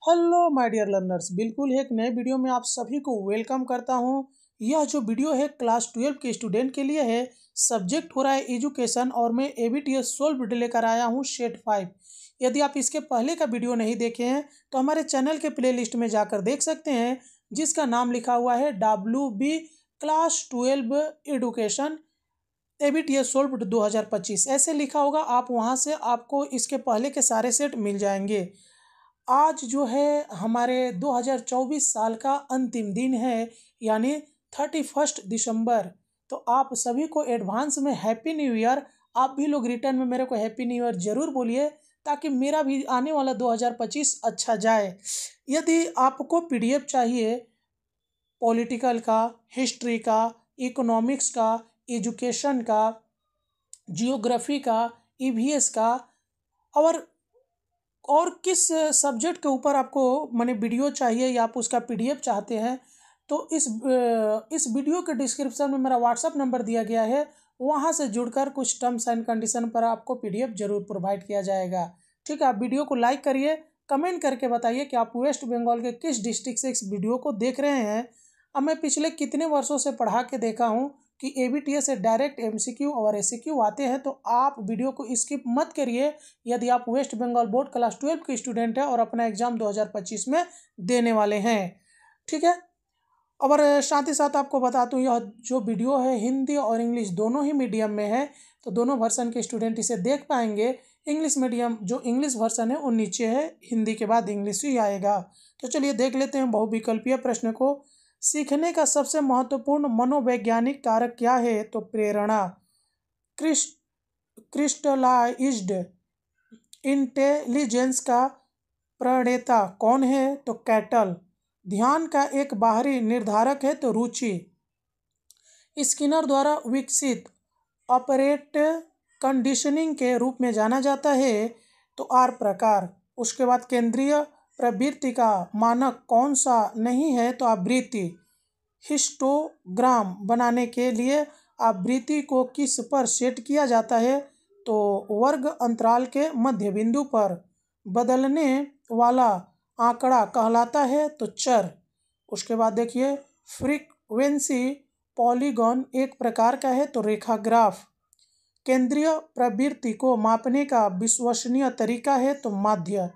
Hello my dear learners, बिल्कुल एक नए वीडियो में आप सभी को वेलकम करता हूं। यह जो वीडियो है क्लास 12 के स्टूडेंट के लिए है। सब्जेक्ट हो रहा है एजुकेशन और मैं एबीटीएस सोल्व लेकर आया हूं सेट 5। यदि आप इसके पहले का वीडियो नहीं देखे हैं तो हमारे चैनल के प्लेलिस्ट में जाकर देख सकते हैं, जिसका नाम लिखा हुआ है WB क्लास 12 एडुकेशन एबीटीएस सोल्व 2025 ऐसे लिखा होगा। आप वहां से आपको इसके पहले के सारे सेट मिल जाएंगे। आज जो है हमारे 2024 साल का अंतिम दिन है, यानी 31 दिसंबर। तो आप सभी को एडवांस में हैप्पी न्यू ईयर। आप भी लोग रिटर्न में मेरे को हैप्पी न्यू ईयर ज़रूर बोलिए, ताकि मेरा भी आने वाला 2025 अच्छा जाए। यदि आपको पीडीएफ चाहिए पॉलिटिकल का, हिस्ट्री का, इकोनॉमिक्स का, एजुकेशन का, जियोग्राफी का, ईवीएस का और किस सब्जेक्ट के ऊपर आपको माने वीडियो चाहिए या आप उसका पीडीएफ चाहते हैं, तो इस वीडियो के डिस्क्रिप्शन में मेरा व्हाट्सअप नंबर दिया गया है। वहां से जुड़कर कुछ टर्म्स एंड कंडीशन पर आपको पीडीएफ जरूर प्रोवाइड किया जाएगा। ठीक है, आप वीडियो को लाइक करिए, कमेंट करके बताइए कि आप वेस्ट बंगाल के किस डिस्ट्रिक्ट से इस वीडियो को देख रहे हैं। अब मैं पिछले कितने वर्षों से पढ़ा के देखा हूँ कि एबीटीएस से डायरेक्ट एमसीक्यू और एसक्यू आते हैं, तो आप वीडियो को स्किप मत करिए यदि आप वेस्ट बंगाल बोर्ड क्लास 12 के स्टूडेंट हैं और अपना एग्जाम 2025 में देने वाले हैं। ठीक है, और साथ ही साथ आपको बता दूँ, यह जो वीडियो है हिंदी और इंग्लिश दोनों ही मीडियम में है, तो दोनों वर्सन के स्टूडेंट इसे देख पाएंगे। इंग्लिश मीडियम जो इंग्लिश वर्सन है वो नीचे है, हिंदी के बाद इंग्लिश ही आएगा। तो चलिए देख लेते हैं बहुविकल्पीय प्रश्न को। सीखने का सबसे महत्वपूर्ण मनोवैज्ञानिक कारक क्या है? तो प्रेरणा। क्रिस्टलाइज्ड इंटेलिजेंस का प्रणेता कौन है? तो कैटल। ध्यान का एक बाहरी निर्धारक है तो रुचि। स्किनर द्वारा विकसित ऑपरेट कंडीशनिंग के रूप में जाना जाता है तो आर प्रकार। उसके बाद केंद्रीय प्रवृत्ति का मानक कौन सा नहीं है? तो आवृत्ति। हिस्टोग्राम बनाने के लिए आवृत्ति को किस पर सेट किया जाता है? तो वर्ग अंतराल के मध्य बिंदु पर। बदलने वाला आंकड़ा कहलाता है तो चर। उसके बाद देखिए, फ्रीक्वेंसी पॉलीगॉन एक प्रकार का है तो रेखाग्राफ। केंद्रीय प्रवृत्ति को मापने का विश्वसनीय तरीका है तो माध्य।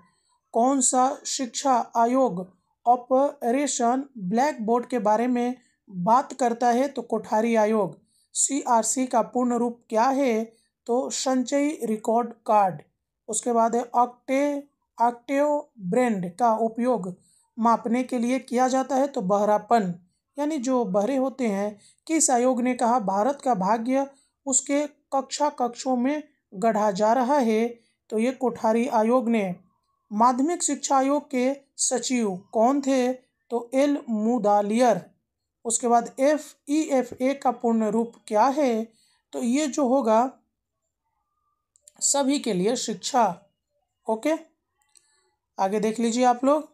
कौन सा शिक्षा आयोग ऑपरेशन ब्लैक बोर्ड के बारे में बात करता है? तो कोठारी आयोग। सीआरसी का पूर्ण रूप क्या है? तो संचयी रिकॉर्ड कार्ड। उसके बाद है ऑक्टेव ब्रेंड का उपयोग मापने के लिए किया जाता है तो बहरापन, यानी जो बहरे होते हैं। किस आयोग ने कहा भारत का भाग्य उसके कक्षों में गढ़ा जा रहा है? तो ये कोठारी आयोग ने। माध्यमिक शिक्षा आयोग के सचिव कौन थे? तो एल मुदालियर। उसके बाद FEFA का पूर्ण रूप क्या है? तो ये जो होगा सभी के लिए शिक्षा। ओके, आगे देख लीजिए आप लोग।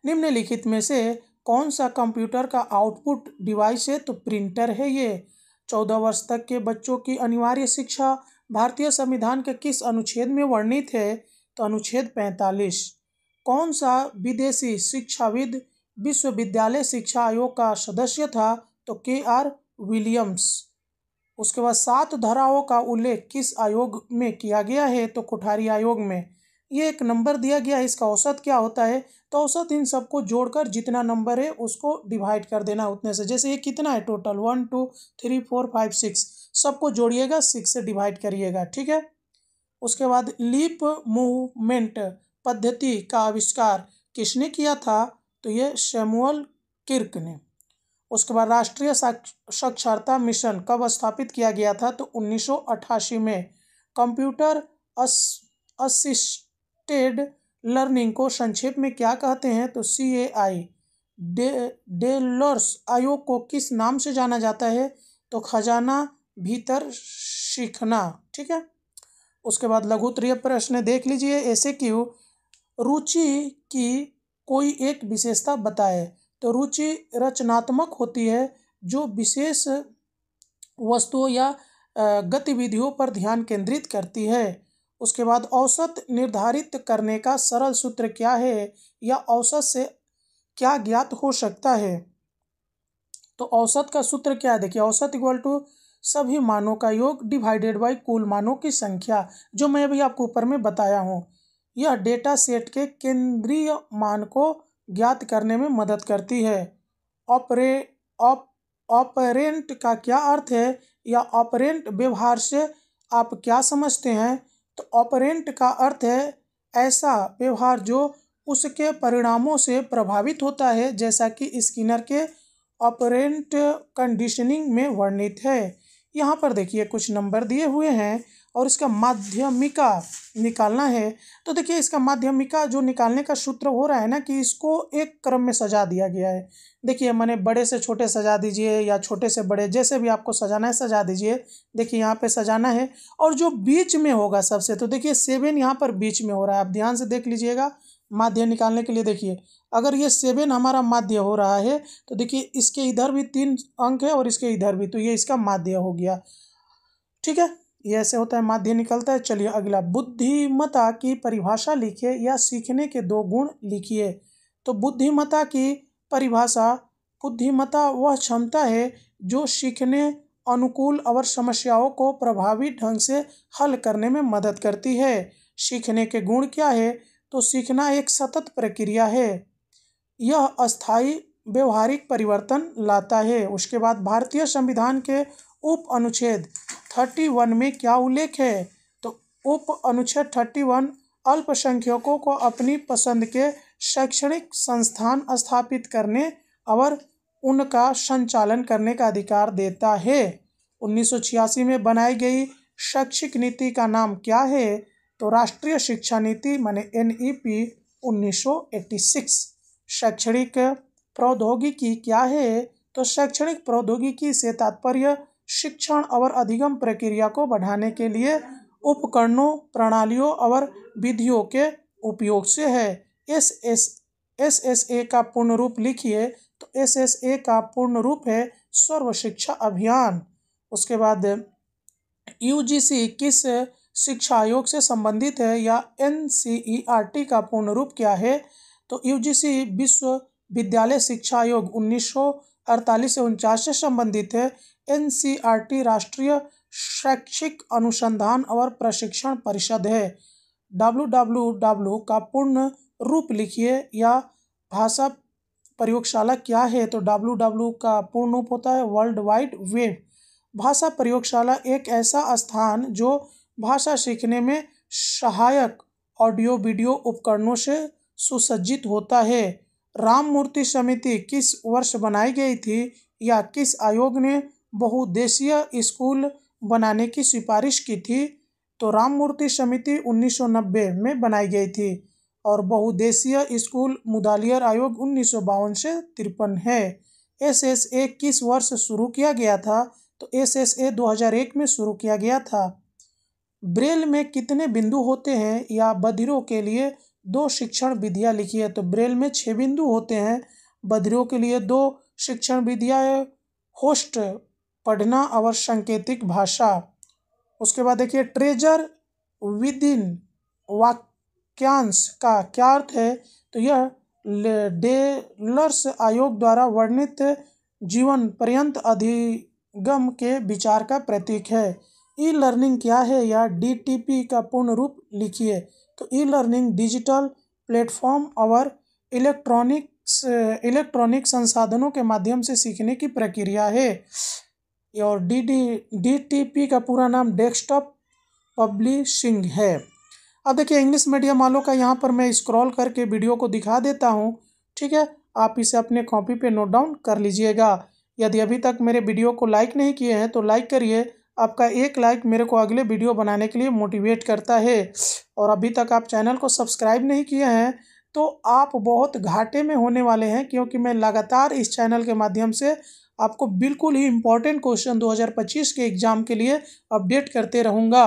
निम्नलिखित में से कौन सा कंप्यूटर का आउटपुट डिवाइस है? तो प्रिंटर है ये। 14 वर्ष तक के बच्चों की अनिवार्य शिक्षा भारतीय संविधान के किस अनुच्छेद में वर्णित है? तो अनुच्छेद 45। कौन सा विदेशी शिक्षाविद विश्वविद्यालय शिक्षा आयोग का सदस्य था? तो KR विलियम्स। उसके बाद 7 धाराओं का उल्लेख किस आयोग में किया गया है? तो कोठारी आयोग में। ये एक नंबर दिया गया है, इसका औसत क्या होता है? तो औसत इन सबको जोड़कर जितना नंबर है उसको डिवाइड कर देना उतने से। जैसे ये कितना है टोटल, 1 2 3 4 5 6, सबको जोड़िएगा, 6 से डिवाइड करिएगा। ठीक है। उसके बाद लीप मूवमेंट पद्धति का आविष्कार किसने किया था? तो ये सैमुअल किर्क ने। उसके बाद राष्ट्रीय साक्षरता मिशन कब स्थापित किया गया था? तो 1988 में। कंप्यूटर असिस्टेड लर्निंग को संक्षेप में क्या कहते हैं? तो CAI। डेलर्स आयोग को किस नाम से जाना जाता है? तो खजाना भीतर सीखना। ठीक है। उसके बाद लघु उत्तरीय प्रश्न देख लीजिए। ऐसे क्यों रुचि की कोई एक विशेषता बताए? तो रुचि रचनात्मक होती है, जो विशेष वस्तुओं या गतिविधियों पर ध्यान केंद्रित करती है। उसके बाद औसत निर्धारित करने का सरल सूत्र क्या है, या औसत से क्या ज्ञात हो सकता है। तो औसत का सूत्र क्या है, देखिए औसत इक्वल टू सभी मानों का योग डिवाइडेड बाई कुल मानों की संख्या, जो मैं अभी आपको ऊपर में बताया हूँ। यह डेटा सेट के केंद्रीय मान को ज्ञात करने में मदद करती है। ऑपरेंट का क्या अर्थ है, या ऑपरेंट व्यवहार से आप क्या समझते हैं। तो ऑपरेंट का अर्थ है ऐसा व्यवहार जो उसके परिणामों से प्रभावित होता है, जैसा कि स्किनर के ऑपरेंट कंडीशनिंग में वर्णित है। यहाँ पर देखिए कुछ नंबर दिए हुए हैं और इसका माध्यमिका निकालना है। तो देखिए इसका माध्यमिका जो निकालने का सूत्र हो रहा है ना, कि इसको एक क्रम में सजा दिया गया है। देखिए मैंने बड़े से छोटे सजा दीजिए, या छोटे से बड़े, जैसे भी आपको सजाना है सजा दीजिए। देखिए यहाँ पे सजाना है, और जो बीच में होगा सबसे, तो देखिए 7 यहाँ पर बीच में हो रहा है। आप ध्यान से देख लीजिएगा माध्य निकालने के लिए। देखिए अगर ये 7 हमारा माध्य हो रहा है, तो देखिए इसके इधर भी 3 अंक है और इसके इधर भी, तो ये इसका माध्य हो गया। ठीक है, ये ऐसे होता है, माध्य निकलता है। चलिए अगला, बुद्धिमत्ता की परिभाषा लिखिए या सीखने के 2 गुण लिखिए। तो बुद्धिमत्ता की परिभाषा, बुद्धिमत्ता वह क्षमता है जो सीखने अनुकूल और समस्याओं को प्रभावी ढंग से हल करने में मदद करती है। सीखने के गुण क्या है, तो सीखना एक सतत प्रक्रिया है, यह अस्थायी व्यवहारिक परिवर्तन लाता है। उसके बाद भारतीय संविधान के उप अनुच्छेद 31 में क्या उल्लेख है, तो उप अनुच्छेद 31 अल्पसंख्यकों को अपनी पसंद के शैक्षणिक संस्थान स्थापित करने और उनका संचालन करने का अधिकार देता है। 1986 में बनाई गई शैक्षिक नीति का नाम क्या है, तो राष्ट्रीय शिक्षा नीति माने NEP 1986। शैक्षणिक प्रौद्योगिकी क्या है, तो शैक्षणिक प्रौद्योगिकी से तात्पर्य शिक्षण और अधिगम प्रक्रिया को बढ़ाने के लिए उपकरणों, प्रणालियों और विधियों के उपयोग से है। SSA का पूर्ण रूप लिखिए, तो SSA का पूर्ण रूप है सर्व शिक्षा अभियान। उसके बाद UGC किस शिक्षा आयोग से संबंधित है, या NCERT का पूर्ण रूप क्या है, तो UGC विश्वविद्यालय शिक्षा आयोग 1948 से 49 से संबंधित है। NCERT राष्ट्रीय शैक्षिक अनुसंधान और प्रशिक्षण परिषद है। WWW का पूर्ण रूप लिखिए, या भाषा प्रयोगशाला क्या है, तो WWW का पूर्ण रूप होता है वर्ल्ड वाइड वेब। भाषा प्रयोगशाला एक ऐसा स्थान जो भाषा सीखने में सहायक ऑडियो वीडियो उपकरणों से सुसज्जित होता है। राममूर्ति समिति किस वर्ष बनाई गई थी, या किस आयोग ने बहुउद्देशीय स्कूल बनाने की सिफारिश की थी, तो राममूर्ति समिति 1990 में बनाई गई थी, और बहुउद्देशीय स्कूल मुदालियर आयोग 1952 से 53 है। SSA किस वर्ष शुरू किया गया था, तो SSA 2001 में शुरू किया गया था। ब्रेल में कितने बिंदु होते हैं, या बधिरों के लिए 2 शिक्षण विधियाँ लिखिए। तो ब्रेल में 6 बिंदु होते हैं, बधिरों के लिए 2 शिक्षण विधियाँ, होस्ट पढ़ना और सांकेतिक भाषा। उसके बाद देखिए ट्रेजर विद इन वाक्यांश का क्या अर्थ है, तो यह डेलर्स आयोग द्वारा वर्णित जीवन पर्यंत अधिगम के विचार का प्रतीक है। ई लर्निंग क्या है, या DTP का पूर्ण रूप लिखिए। तो ई लर्निंग डिजिटल प्लेटफॉर्म और इलेक्ट्रॉनिक संसाधनों के माध्यम से सीखने की प्रक्रिया है। और DTP का पूरा नाम डेस्कटॉप पब्लिशिंग है। अब देखिए इंग्लिश मीडियम वालों का यहाँ पर मैं स्क्रॉल करके वीडियो को दिखा देता हूँ, ठीक है। आप इसे अपने कॉपी पे नोट डाउन कर लीजिएगा। यदि अभी तक मेरे वीडियो को लाइक नहीं किए हैं तो लाइक करिए। आपका एक लाइक मेरे को अगले वीडियो बनाने के लिए मोटिवेट करता है। और अभी तक आप चैनल को सब्सक्राइब नहीं किए हैं तो आप बहुत घाटे में होने वाले हैं, क्योंकि मैं लगातार इस चैनल के माध्यम से आपको बिल्कुल ही इम्पोर्टेंट क्वेश्चन 2025 के एग्ज़ाम के लिए अपडेट करते रहूँगा,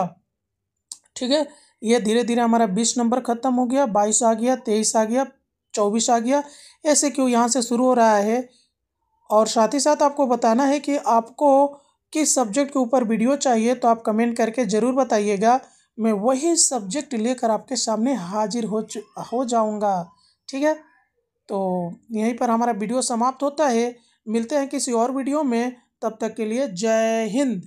ठीक है। ये धीरे धीरे हमारा 20 नंबर ख़त्म हो गया, 22 आ गया, 23 आ गया, 24 आ गया, ऐसे क्यों यहाँ से शुरू हो रहा है। और साथ ही साथ आपको बताना है कि आपको किस सब्जेक्ट के ऊपर वीडियो चाहिए, तो आप कमेंट करके ज़रूर बताइएगा। मैं वही सब्जेक्ट लेकर आपके सामने हाजिर हो जाऊंगा। ठीक है, तो यहीं पर हमारा वीडियो समाप्त होता है। मिलते हैं किसी और वीडियो में, तब तक के लिए जय हिंद।